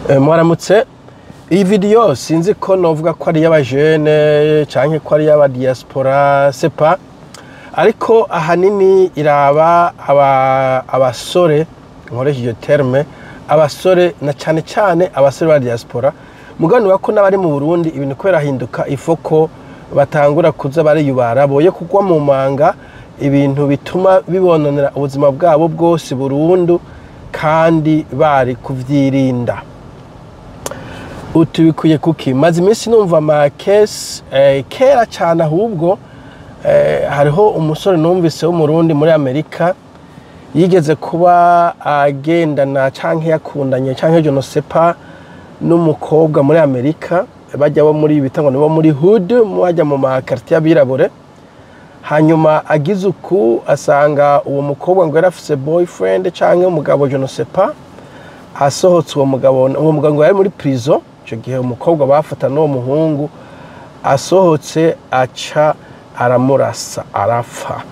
Mwaramutse iyi video sinzi ko novuga ko ari y'abajene canke ko ari y'aba diaspora sepa ariko ahanini iraba abasore nkoresheje terme abasore na cyane abasore ba diaspora mugani wako n'abari mu Burundi ibintu kwera hinduka ifoko batangura kuza bariyubara boye kugwa mu manga ibintu bituma bibononera ubuzima bwabo bwose burundu kandi bari kuvyirinda. Utubikuye kuki maze iminsi numva ama case kera cyane ahubwo hariho umusore numvise wo mu Burundi muri Amerika yigeze kuba agendana canke yakundanye canke je no sepa n'umukobwa muri Amerika bajya bo muri bitango nibo muri hood muhajya mu makartier abirabure hanyuma agize uku asanga uwo mukobwa ngo yarafise boyfriend canke umugabo je no sepa asohotse uwo mugabo yari muri prison cyo gihe umukobwa bafata no muhungu asohotse aca aramurasa arapfa.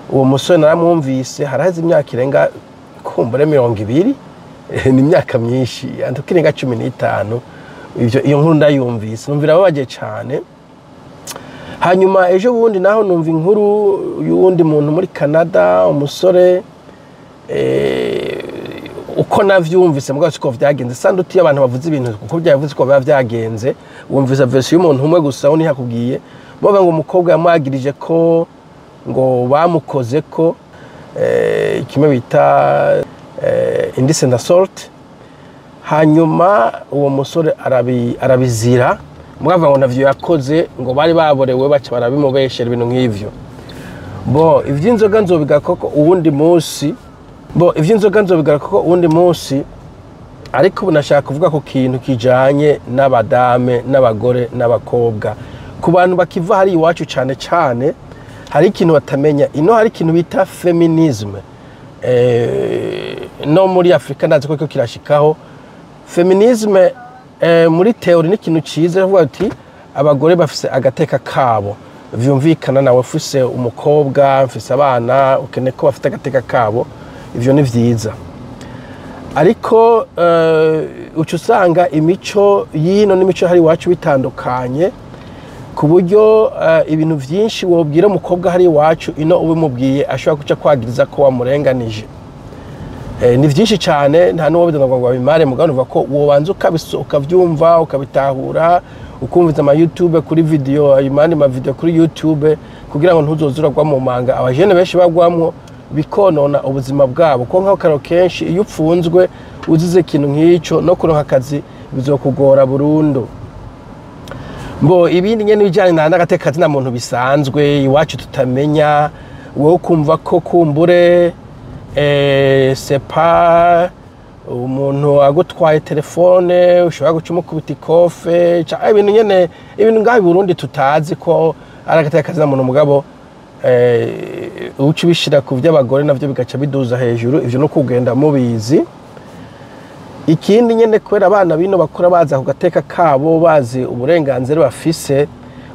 Uwo musore naramwumvise haraze imyaka irenga kumbure 200 ni imyaka myinshi antukirenga 15 ivyo iyo nkuru ndayumvise numvira babaje cyane. Hanyuma ejo bundi naho numva inkuru y'uwundi muntu muri Canada umusore uko navyumvise mugabo siko vyagenze sanduti abantu bavuze ibintu kuko byavuze ko bavyagenze wumvise version y'umuntu umwe gusa uni hakubwiye boba ngo umukobwa yamwagirije ko ngo bamukoze ko kimwe bita indecent assault hanyuma uwo musore arabizira mugava ngo navyo yakoze ngo bari baborewe baca barabimubeshera ibintu nk'ivyo bo ivy'inzoga nzobiga koko uwundi munsi ariko bunashaka kuvuga ko kintu kijanye n'abadame n'abagore n'abakobwa ku bantu bakiva hari iwacu cyane hari ikintu batamenya ino hari ikintu bita feminism no muri Afrika ndazi ko kirashikaho feminism muri theory ni ikintu cize vuga ati abagore bafise agateka kabo vyumvikana nawe ufise umukobwa mfise abana ukene ko bafite agateka kabo ivyo ni vyiza ariko ucu usanga imico yino n'imico hari wacu bitandukanye ku buryo ibintu vyinshi wobwira umukobwa hari wacu ino ubimubwiye ashobora kuca kwagiriza ko wamurenganije ni vyinshi cyane nta nuwo bidonga ngo babimare mugabo uvuga ko wobanza ukavyumva ukabitahura ukumviza ama YouTube kuri video imani ma video kuri YouTube kugira ngo ntuzozura gwa mu manga abajene benshi bagwamwo bikonona ubuzima bwabo ko nkaho karo kenshi iyo upfunzwe uzize ikintu nk'ico no kuronka akazi bizokugora burundu. Mbo ibindi nyene bijanye n'agatekazi na muntu bisanzwe iwacu tutamenya wowe kumva ko kumbure sepa umuntu agutwaye telefone ushobora gucuma kubita ikofe ibintu nyene ibintu ngaho Burundi tutazi ko ari agatekazi na muntu mugabo uci bishira ku vy'abagore navyo bigaca biduza hejuru ivyo no kugenda mubizi. Ikindi nyene kwera abana bino bakora baza ku gateka kabo bazi uburenganzira bafise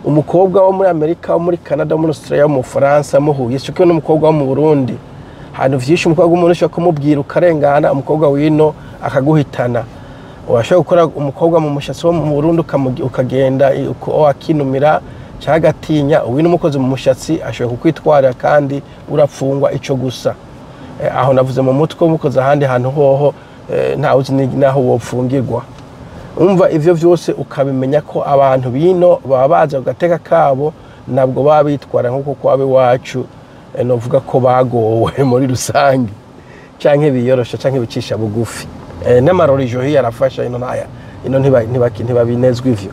umukobwa wo muri Amerika wo muri Canada wo muri Australia mu France muhuye cyo n'umukobwa wo mu Burundi hantu vyinshi umukobwa w'umuntu ushaka kumubwira ukarengana umukobwa wino akaguhitana urashaka gukora umukobwa mu mushatsi wo mu Burundi ukagenda uko akinumira cyagatinya uwino umukozi mu mushatsi ashobora kukwitwara kandi urapfungwa ico gusa aho navuze mu mutwe umukozi ahandi hantu hoho nta uzi naho wopfungirwa umva ivyo vyose ukabimenya ko abantu bino baba baza ugateka kabo nabwo babitwara nkuko kwabe wacu novuga ko bagowe muri rusange canke biyorosha canke bicisha bugufi n'amarorijo hiya arafasha ino ntibabinezwa ivyo.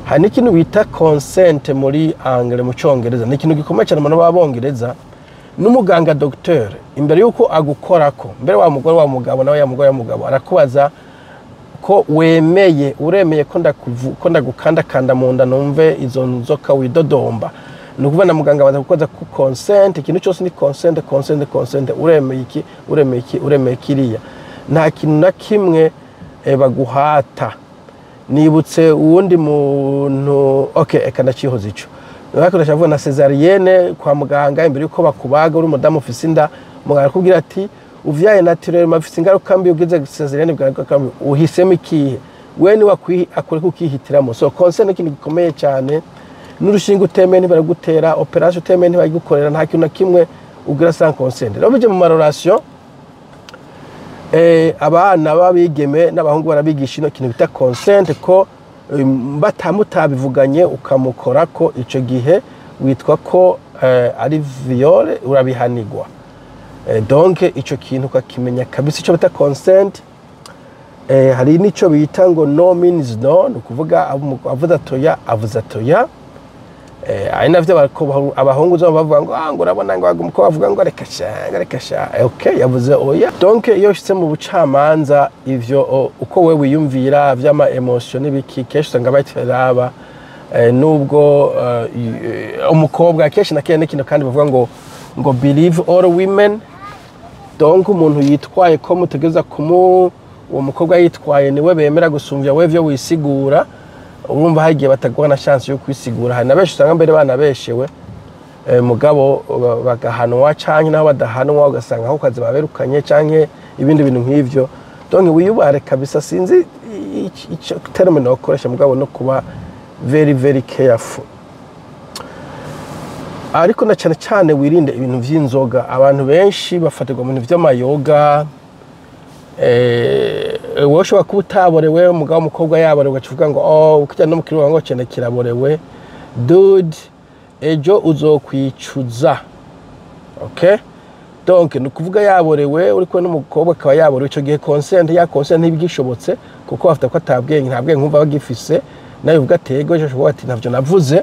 Hani ikintu bita consent muri anglais mu Congereza ni ikintu gikomeye cyane mu babongereza n'umuganga docteur imbere yuko agukorako mbere wa mugore wa mugabo nawe ya mugore ya mugabo arakubaza ko uremeye ko ndagukanda mu nda numve izo nzoka widodomba nukuva na muganga baza gukoza ku consent ikintu cyose ni consent uremeye kiriya nta kintu na kimwe baguhata. Nibutse uwundi muntu eka ndacihoza ico bakoresha vuga na cesarienne kwa muganga imbere yuko bakubaga uri umudamu ufise inda muganga akubwira ati uvyaye naturel mafise ingaruka mbi ugize cesarienne bwa uhisemo ikihe we ni akore kukihitiramo so consent ikintu gikomeye cyane n'urushinga utemeye ntibaragutera operation utemeye ntibagigukorera nta kintu na kimwe ugira sans consent rero bije mu marelation abana babigeme n'abahungu barabigisha ino kintu bita consent ko batamutavuganye ukamukora ko ico gihe witwa ko ari viole urabihanirwa donc ico kintu kakimenya kabisa ico bita consent hari nico bita ngo no means no nukuvuga avuza toya avuza toya ari navyo abahungu zo bavuga ngo urabona ngo umukobwa bavuga ngo reka sha okay yavuze oya donc iyo shitse mu bucamanza ivyo uko we wiyumvira vyama emotion n'ibiki keshi usanga batiraba nubwo umukobwa keshi nakene kintu kandi bavuga ngo believe all women donc umuntu yitwaye ko mutegeza uwo mukobwa yitwaye niwe bemera gusumvya we vyo wisigura urumva hagiye batagwa na chance yo kwisigura hari nabeshi usanga mbere banabeshewe mugabo bagahanwa canke naho badahanwa ugasanga aho kazi baberukanye canke ibindi bintu nk'ivyo donc wiyubare kabisa sinzi ico terme no koresha mugabo no kuba very very careful ariko na cyane cyane wirinde ibintu vy'inzoga abantu benshi bafatirwa mu bintu vy'amayoga wowe ushobora kuba utaborewe umugabo w'umukobwa yaborewe ugacuvuga ngo ukijya no mu kiruhuko ngo cyane kiraborewe dude ejo uzokwicuza okay donc ni ukuvuga yaborewe uri kumwe n'umukobwa akaba yaborewe icyo gihe consent ntibigishobotse kuko bafite ko atabwenge ntabwenge nkumva bagifise nawe uvuga atego ejo ushobora ati ntabyo navuze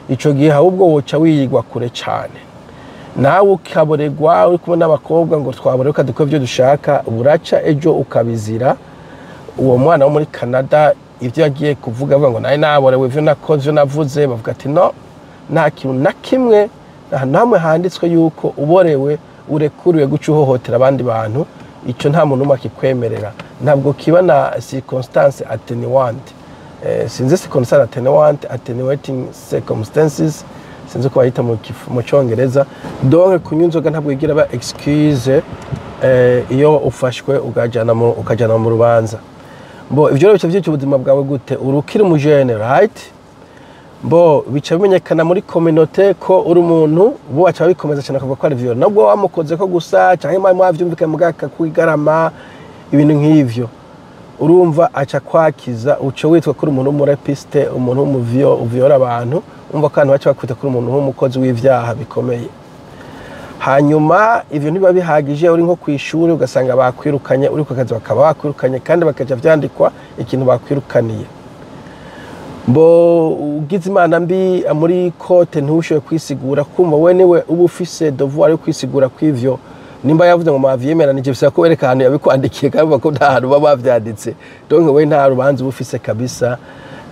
icyo gihe ahubwo woca wiyigwa kure cyane nawe ukaboregwa uri kumwe n'abakobwa ngo twaborewe kadukora ibyo dushaka buraca ejo ukabizira uwo mwana wo muri Canada ivyo yagiye kuvuga avuga ngo naye naborewe ivyo nakoze ivyo navuze bavuga ati no nta kintu na kimwe namwe handitswe yuko uborewe urekuriwe guca uhohotera abandi bantu ico nta muntu umwe akikwemerera ntabwo kiba na circumstance attenuante sinzi circumstance attenuante attenuating circumstances sinzi ko bayita mu cyongereza donc kunywa inzoga ntabwo igira ba excuse iyo ufashwe ukajana mu rubanza bo ivyo rero bice ubuzima bwawe gute urukiri mu jeune right bo bica bimenyekana muri communauté ko uri umuntu bo acha bikomeza cyane kuvuga ko ari viol nabwo wamukoze ko gusa cyangwa imwe mwavyumvikanye mugaka kwigarama ibintu nk'ivyo urumva acha kwakiza uco witwa kuri umuntu w'umurapiste umuntu w'umuvio uviyora abantu umva kandi bacha bakwita kuri umuntu w'umukozi w'ivyaha bikomeye hanyuma ivyo niba bihagije uri nko kwishuri ugasanga bakwirukanye uri ku kazi bakaba bakwirukanye kandi bakaja vyandikwa ikintu bakwirukaniye bo ugize imana mbi muri kote ntushoye kwisigura kumva we niwe uba ufise devoir yo kwisigura kw'ivyo nimba yavuze ngo mavyemeranije bisaba ko wereka ahantu yabikwandikiye kandi bako nta hantu baba bavyanditse donc we nta rubanza uba ufise kabisa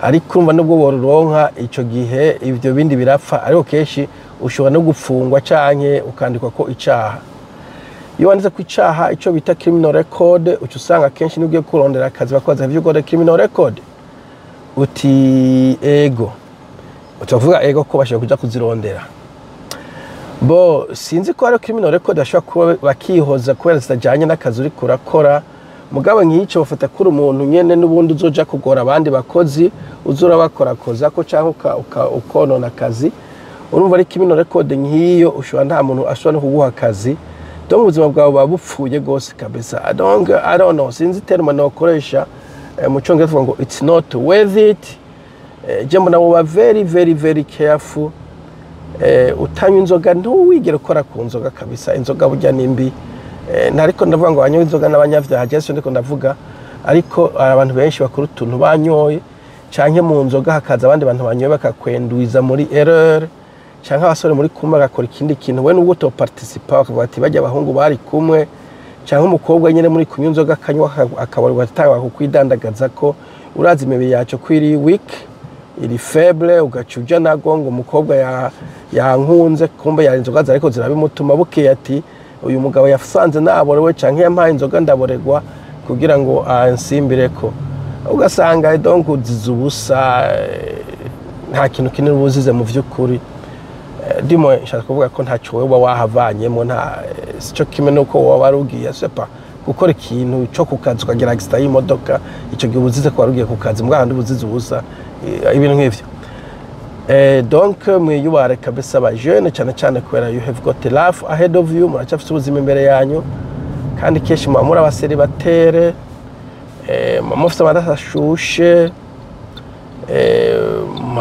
ariko urumva nubwo boruronka ico gihe ivyo bindi birapfa ariko keshi ushobora no gufungwa canke ukandikwa ko icaha iyo wanditse ku icaha ico bita criminal record uca usanga kenshi nibwiye kurondera akazi bakoza ivyo gode criminal record uti ego utavuga ego ko bashaka kuja kuzirondera bo sinzi ko ari criminal record ashaka kuba bakihoza kubera zitajanye n'akazi uri kurakora mugabo nk'ico bafata kuri umuntu nyene n'ubundi uzoja kugora abandi bakozi uzura bakorakoza ko canka ukonona akazi urumva ari criminal record nk'iyo ushobora nta muntu ashobora no kuguha akazi donc ubuzima bwawe babupfuye gose kabisa donc I don't know sinzi terme no koresha mu cyongereza ngo it's not worth it jembo nabo ba very very very careful utanywa inzoga ntuwigere ukora ku nzoga kabisa inzoga burya nimbi ntariko ndavuga ngo banywa inzoga n'abanyavyaha jesu ndiko ndavuga ariko abantu benshi bakora utuntu banyoye canke mu nzoga hakaza abandi bantu banyoye bakakwenduiza muri erreur canke abasore muri kumwe bagakora ikindi kintu we n'ubwo to participa bakavuga ati bajya abahungu bari kumwe canke umukobwa nyene muri kunywa inzoga akanywa akabarwa atanga kukwidandagaza ko urazi imibiri yacu kwiri weak iri faible ugacuja nago ngo umukobwa yankunze kumbe ya inzoga zariko zirabimutuma buke ati uyu mugabo yasanze naborewe canke yampaye inzoga ndaboregwa kugira ngo ansimbireko ugasanga donc uzizubusa nta kintu kinini ubuzize mu vy'ukuri ndimo nshaka kuvuga ko ntaco wewe wahavanyemo nta sico kimwe nuko wowe warugiye sepa gukora ikintu cyo kukazi ukagira accident y'imodoka ico gihe ubuzize ko warugiye kukazi mbwa handi ubuzize ubusa ibintu nk'ivyo donc mwiyubare kabisa ba jeune cyane kubera you have got a life ahead of you muracafite ubuzima imbere yanyu kandi keshi muri abaseri batere mufite amadashushe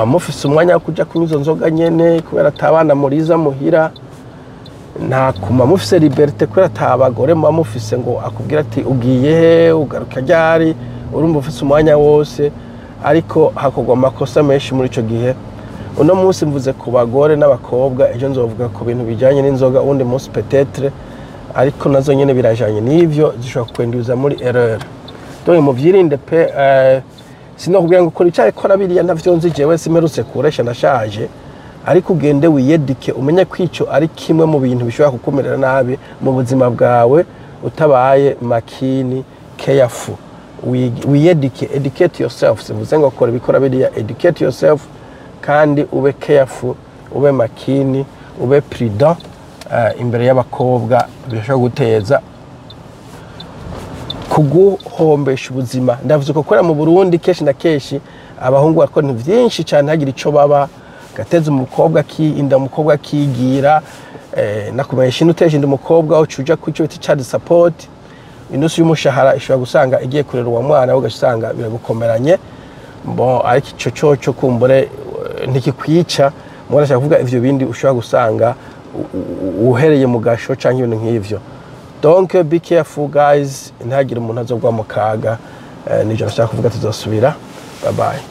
mufise umwanya wo kuja kunywa izo nzoga nyene kubera atabana muriza muhira nta kuma mufise liberté kubera atabagore mufise ngo akubwira ati ugiye he ugaruka ryari urumva ufise umwanya wose ariko hakogwa amakosa menshi muri ico gihe uno munsi mvuze ku bagore n'abakobwa ejo nzovuga ku bintu bijanye n'inzoga undi munsi peut-être ariko nazo nyene birajanye n'ivyo zishobora kwenduza muri erreur donc muvyirinde pe sino kugira ngo ukora icyaye kora biriya ntavyo nzi jewe simerutse kuresha nashaje ariko ugende wiyedike umenye kwico ari kimwe mu bintu bishobora kukumerera nabi mu buzima bwawe utabaye makini careful wiyedike educate yourself sivuze ngo kora bikora biriya educate yourself kandi ube careful ube makini ube prudent imbere y'abakobwa bishobora guteza kuguhombesha ubuzima ndavuze ko kora mu Burundi keshi na keshi abahungu bakora byinshi cyane hagira ico baba gateza umukobwa inda umukobwa kigira nakumenyesha intuteje inda umukobwa ucuja ku cyo bita child support inusu y'umushahara ishobora gusanga igiye kurera uwa mwana ugasanga biragukomeranye bon ariko ico cyo kumbure ntikikwica murashaka kuvuga ivyo bindi ushobora gusanga uhereye mu gasho canke ibintu nk'ivyo donc be careful guys ntagire umuntu azogwa mu kaga nijo nashaka kuvuga tuzosubira bye bye